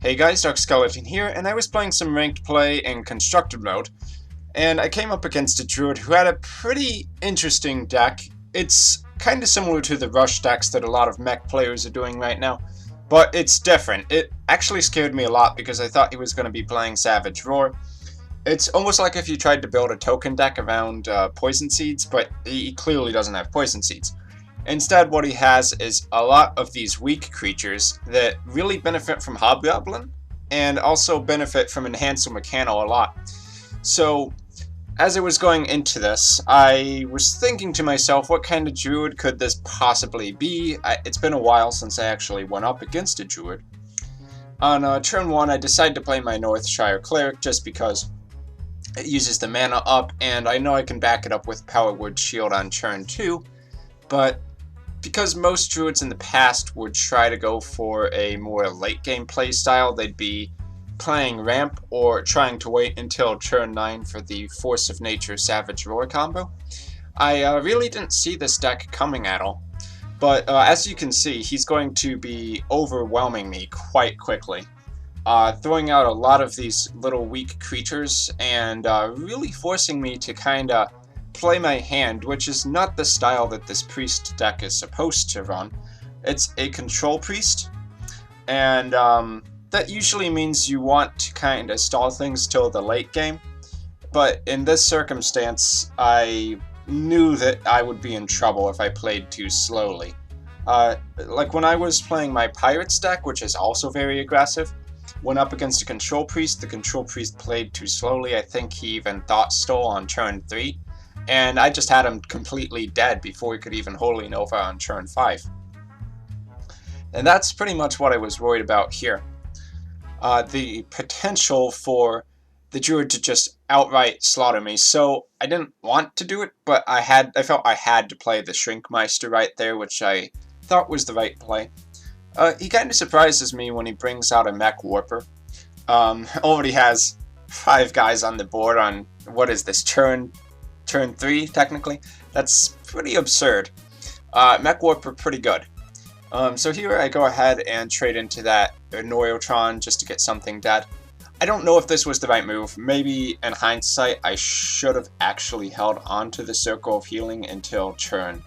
Hey guys, Dark Skeleton here, and I was playing some ranked play in constructed mode, and I came up against a druid who had a pretty interesting deck. It's kind of similar to the rush decks that a lot of mech players are doing right now, but it's different. It actually scared me a lot because I thought he was going to be playing Savage Roar. It's almost like if you tried to build a token deck around poison seeds, but he clearly doesn't have poison seeds. Instead, what he has is a lot of these weak creatures that really benefit from Hobgoblin, and also benefit from Enhancer Mechano a lot. So, as I was going into this, I was thinking to myself, what kind of druid could this possibly be? It's been a while since I actually went up against a druid. On turn 1, I decided to play my Northshire Cleric just because it uses the mana up, and I know I can back it up with Power Word Shield on turn 2, but because most druids in the past would try to go for a more late game play style, they'd be playing ramp or trying to wait until turn 9 for the Force of Nature Savage Roar combo. I really didn't see this deck coming at all, but as you can see, he's going to be overwhelming me quite quickly, throwing out a lot of these little weak creatures and really forcing me to kinda play my hand, which is not the style that this priest deck is supposed to run. It's a control priest, and that usually means you want to kind of stall things till the late game, but in this circumstance I knew that I would be in trouble if I played too slowly. Like when I was playing my pirates deck, which is also very aggressive, went up against a control priest, the control priest played too slowly. I think he even thought stole on turn 3. And I just had him completely dead before he could even Holy Nova on turn 5. And that's pretty much what I was worried about here. The potential for the druid to just outright slaughter me. So I didn't want to do it, but I felt I had to play the Shrinkmeister right there, which I thought was the right play. He kind of surprises me when he brings out a Mech Warper. Already has 5 guys on the board on, what is this, turn 3, technically. That's pretty absurd. Mech Warper pretty good. So here I go ahead and trade into that Annoy-o-tron just to get something dead. I don't know if this was the right move. Maybe in hindsight I should have actually held on to the Circle of Healing until turn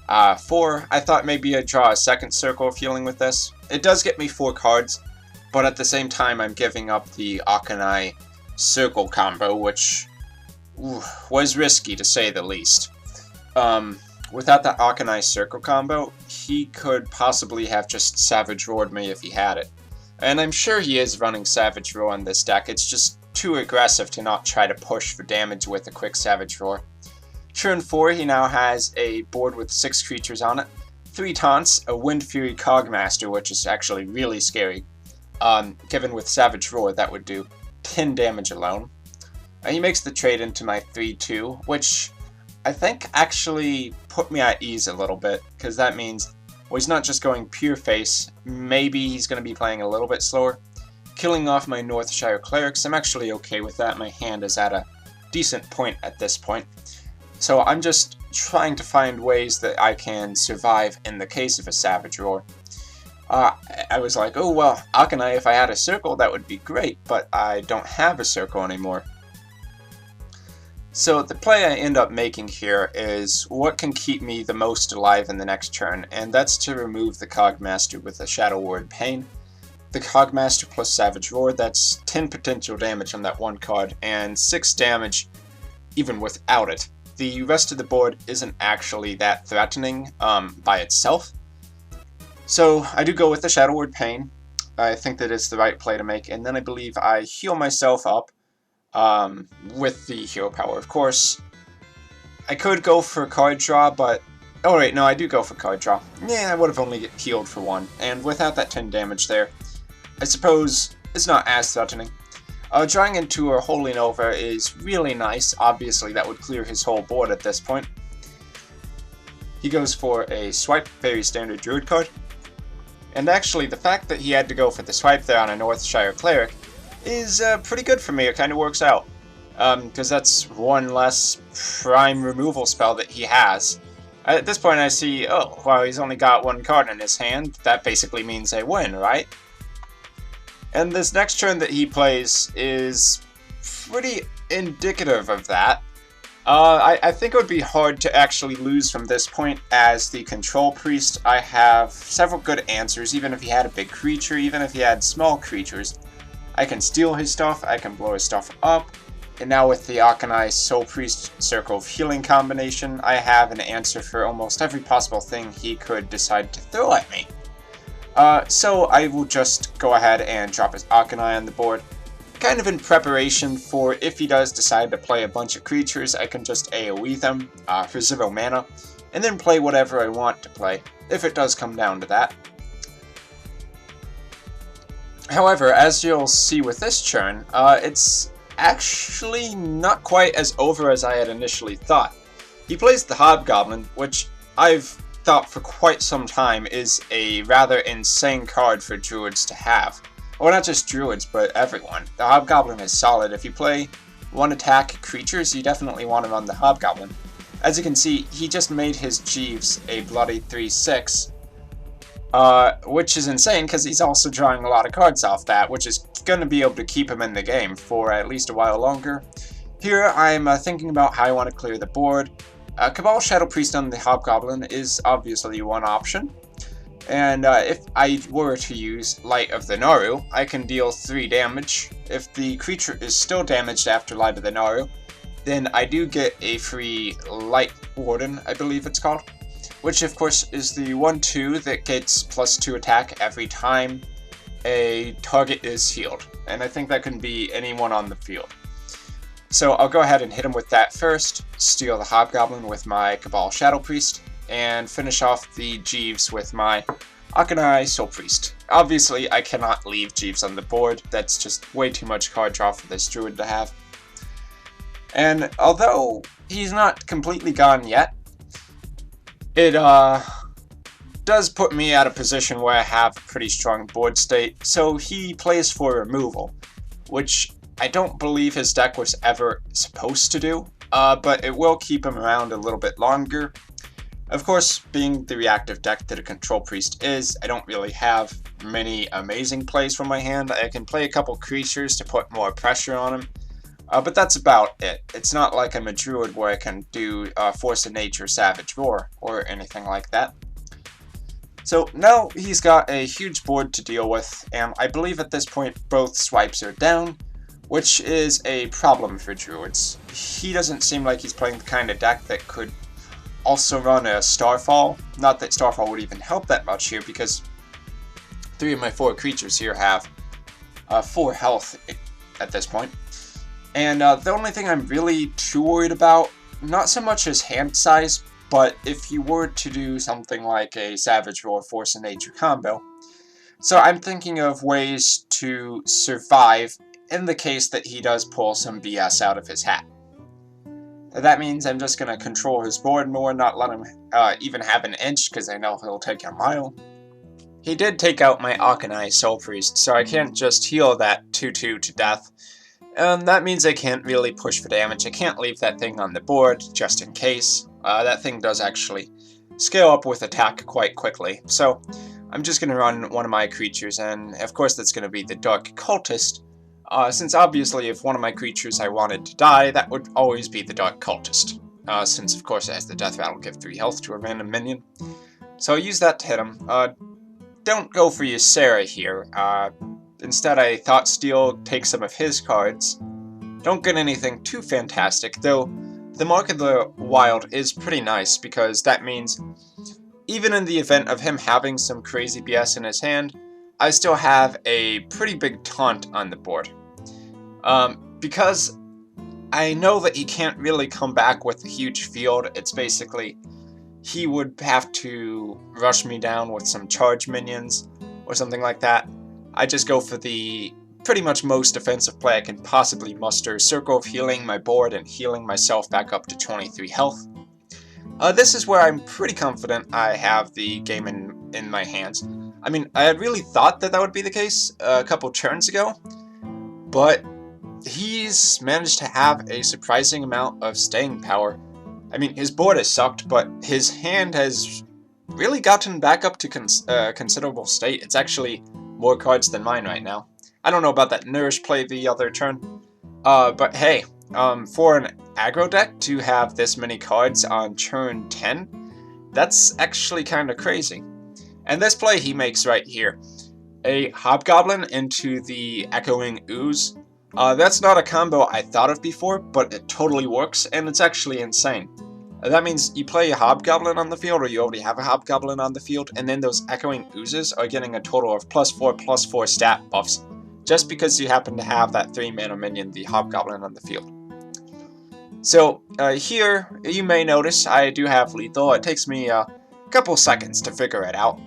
4. I thought maybe I'd draw a second Circle of Healing with this. It does get me 4 cards, but at the same time I'm giving up the Akanai Circle combo, which was risky to say the least. Without that Akanai Circle combo, he could possibly have just Savage Roared me if he had it. And I'm sure he is running Savage Roar on this deck, it's just too aggressive to not try to push for damage with a quick Savage Roar. Turn 4, he now has a board with 6 creatures on it, 3 taunts, a Wind Fury Cogmaster, which is actually really scary. Given with Savage Roar, that would do 10 damage alone. He makes the trade into my 3-2, which I think actually put me at ease a little bit, because that means, well, he's not just going pure face, maybe he's going to be playing a little bit slower. Killing off my Northshire Clerics, I'm actually okay with that. My hand is at a decent point at this point. So I'm just trying to find ways that I can survive in the case of a Savage Roar. I was like, oh well, Akanai, if I had a circle that would be great, but I don't have a circle anymore. So the play I end up making here is what can keep me the most alive in the next turn, and that's to remove the Cogmaster with a Shadow Word Pain. The Cogmaster plus Savage Roar, that's 10 potential damage on that one card, and 6 damage even without it. The rest of the board isn't actually that threatening by itself. So I do go with the Shadow Word Pain. I think that is the right play to make, and then I believe I heal myself up with the hero power. Of course, I could go for card draw, but oh wait, no, I do go for card draw. Yeah, I would have only healed for 1, and without that 10 damage there, I suppose it's not as threatening. Drawing into a Holy Nova is really nice. Obviously, that would clear his whole board at this point. He goes for a swipe, very standard druid card. And actually, the fact that he had to go for the swipe there on a Northshire Cleric is pretty good for me. It kind of works out, because that's one less prime removal spell that he has. At this point I see, oh, well, he's only got 1 card in his hand. That basically means I win, right? And this next turn that he plays is pretty indicative of that. I think it would be hard to actually lose from this point. As the Control Priest, I have several good answers. Even if he had a big creature, even if he had small creatures, I can steal his stuff, I can blow his stuff up. And now with the Annoy Soul Priest Circle of Healing combination, I have an answer for almost every possible thing he could decide to throw at me. So I will just go ahead and drop his Annoy on the board, kind of in preparation for if he does decide to play a bunch of creatures, I can just AoE them for 0 mana, and then play whatever I want to play, if it does come down to that. However, as you'll see with this turn, it's actually not quite as over as I had initially thought. He plays the Hobgoblin, which I've thought for quite some time is a rather insane card for Druids to have. Well, not just Druids, but everyone. The Hobgoblin is solid. If you play one-attack creatures, you definitely want to run the Hobgoblin. As you can see, he just made his Jeeves a bloody 3/6, which is insane because he's also drawing a lot of cards off that, which is going to be able to keep him in the game for at least a while longer. Here, I'm thinking about how I want to clear the board. Cabal Shadow Priest on the Hobgoblin is obviously one option. And if I were to use Light of the Naru, I can deal 3 damage. If the creature is still damaged after Light of the Naru, then I do get a free Light Warden, I believe it's called, which of course is the 1/2 that gets +2 attack every time a target is healed. And I think that can be anyone on the field. So I'll go ahead and hit him with that first, steal the Hobgoblin with my Cabal Shadow Priest, and finish off the Jeeves with my Annoy Soul Priest. Obviously, I cannot leave Jeeves on the board. That's just way too much card draw for this Druid to have. And although he's not completely gone yet, it does put me at a position where I have a pretty strong board state. So he plays for removal, which I don't believe his deck was ever supposed to do, but it will keep him around a little bit longer. Of course, being the reactive deck that a Control Priest is, I don't really have many amazing plays from my hand. I can play a couple creatures to put more pressure on him, but that's about it. It's not like I'm a Druid where I can do Force of Nature, Savage Roar, or anything like that. So now he's got a huge board to deal with, and I believe at this point both swipes are down, which is a problem for Druids. He doesn't seem like he's playing the kind of deck that could also run a Starfall. Not that Starfall would even help that much here, because 3 of my 4 creatures here have 4 health at this point. And the only thing I'm really too worried about, not so much his hand size, but if you were to do something like a Savage Roar Force of Nature combo. So I'm thinking of ways to survive in the case that he does pull some BS out of his hat. That means I'm just going to control his board more, not let him even have an inch, because I know he'll take a mile. He did take out my Annoy Soul Priest, so I can't just heal that 2/2 to death. And that means I can't really push for damage. I can't leave that thing on the board, just in case. That thing does actually scale up with attack quite quickly. So I'm just going to run one of my creatures, and of course that's going to be the Dark Cultist. Since obviously if one of my creatures I wanted to die, that would always be the Dark Cultist. Since of course it has the Death Rattle, give 3 health to a random minion. So I'll use that to hit him. Don't go for Ysera here. Instead I Thought Steal, take some of his cards. Don't get anything too fantastic, though the Mark of the Wild is pretty nice, because that means even in the event of him having some crazy BS in his hand, I still have a pretty big taunt on the board. Because I know that he can't really come back with a huge field. It's basically, he would have to rush me down with some charge minions or something like that. I just go for the pretty much most defensive play I can possibly muster, Circle of Healing my board and healing myself back up to 23 health. This is where I'm pretty confident I have the game in my hands. I mean, I had really thought that that would be the case a couple turns ago, but he's managed to have a surprising amount of staying power. I mean, his board has sucked, but his hand has really gotten back up to considerable state. It's actually more cards than mine right now. I don't know about that Nourish play the other turn. But hey, for an aggro deck to have this many cards on turn 10, that's actually kind of crazy. And this play he makes right here. A Hobgoblin into the Echoing Ooze. That's not a combo I thought of before, but it totally works, and it's actually insane. That means you play a Hobgoblin on the field, or you already have a Hobgoblin on the field, and then those Echoing Oozes are getting a total of +4/+4 stat buffs, just because you happen to have that 3-mana minion, the Hobgoblin, on the field. So, here, you may notice I do have lethal. It takes me a couple seconds to figure it out.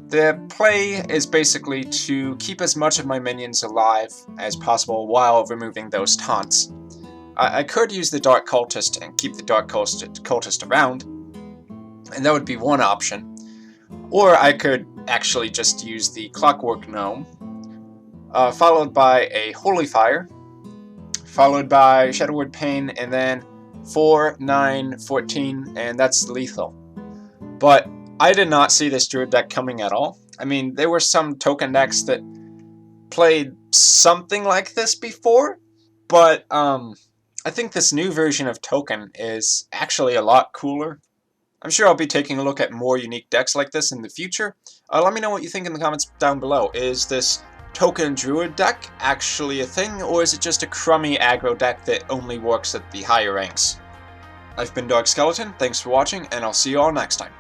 The play is basically to keep as much of my minions alive as possible while removing those taunts. I could use the Dark Cultist and keep the Dark Cultist around, and that would be one option. Or I could actually just use the Clockwork Gnome, followed by a Holy Fire, followed by Shadowward Pain, and then 4, 9, 14, and that's lethal. But I did not see this Druid deck coming at all. I mean, there were some token decks that played something like this before, but I think this new version of Token is actually a lot cooler. I'm sure I'll be taking a look at more unique decks like this in the future. Let me know what you think in the comments down below. Is this Token Druid deck actually a thing, or is it just a crummy aggro deck that only works at the higher ranks? I've been Dark Skeleton, thanks for watching, and I'll see you all next time.